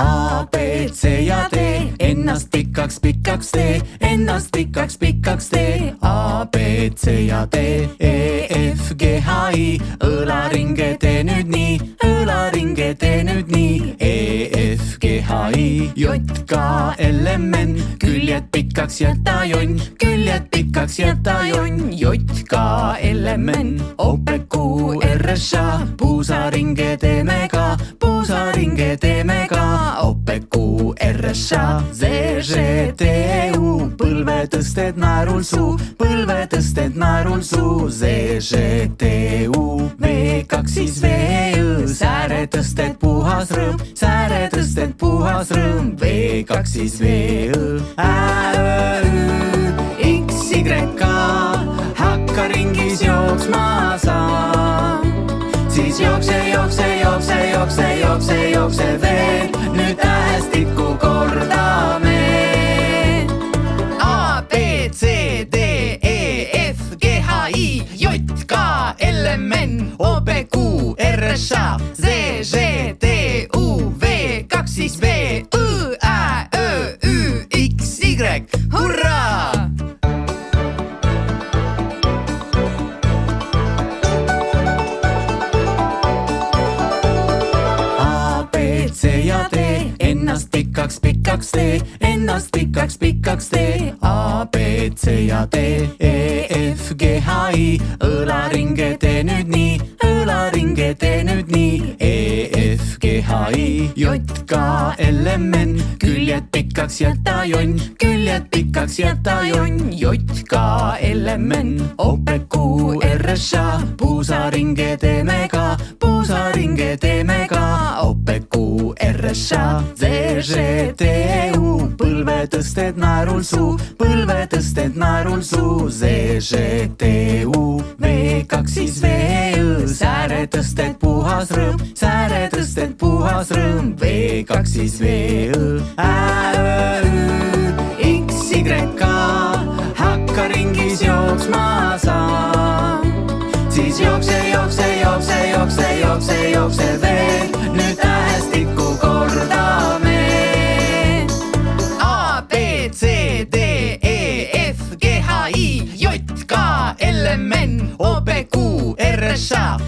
A, B, C ja D, ennast pikaks tee, ennast pikaks tee. A, B, C ja D, E, F, G, H, I, õlaringe tee nüüd nii, õlaringe tee nüüd nii. E, F, G, H, I, J, K, L, M, N, küljed pikaks jäta jonn, küljed pikaks jäta jonn. J, K, L, M, N, O, P, Q, R, S, A, puusaringe teeme ka, puusaringe teeme ka. O, P, Q, R, S, A, Z, Ž, T, U, põlve tõsted naerul suu, põlve tõsted naerul suu. Z, Ž, T, U, V, kaks siis V, Õ, sääre tõsted puhas rõõm, sääre tõsted puhas rõõm. V, kaks siis V, Õ, Ä, Õ, X, Y, K, hakka ringis jooksma sa. Siis jookse, jookse, jookse, jookse, jookse, jookse veel, nüüd tähestikku kordame. A, B, C, D, E, F, G, H, I, J, K, L, M, N, O, P, Q, R, S, A, Z, Ž, T, U, V, kaks siis V, Õ, Ä, Ö, Ü, X, Y, hurraa! C ja D, ennast pikaks tee, ennast pikaks tee. A, B, C ja D, E, F, G, H, I, õlaringe tee nüüd nii, õlaringe tee nüüd nii. E, F, G, H, I, J, K, L, M, N, küljed pikaks jäta jonn, küljed pikaks jäta jonn. J, K, L, M, N, O, P, Q, R, S, A, puusaringe teeme ka, puusaringe teeme ka. O, P, Q, R, S, A, Z, Ž, T, U, põlve tõsted naerul suu, põlve tõsted naerul suu. Z, Ž, T, U, V, kaks siis V, Õ, sääre tõsted puhas rõõm, sääre tõsted puhas rõõm. V, kaks siis V, Õ, Ä, Õ, X, Y, K, hakka ringis jooksma sa. Siis jookse, jookse, jookse, jookse, jookse, jookse veel, nüüd tähestikku kordame. A, B, C, D, E, F, G, H, I, J, K, L, M, N, O, P, Q, R, S, A,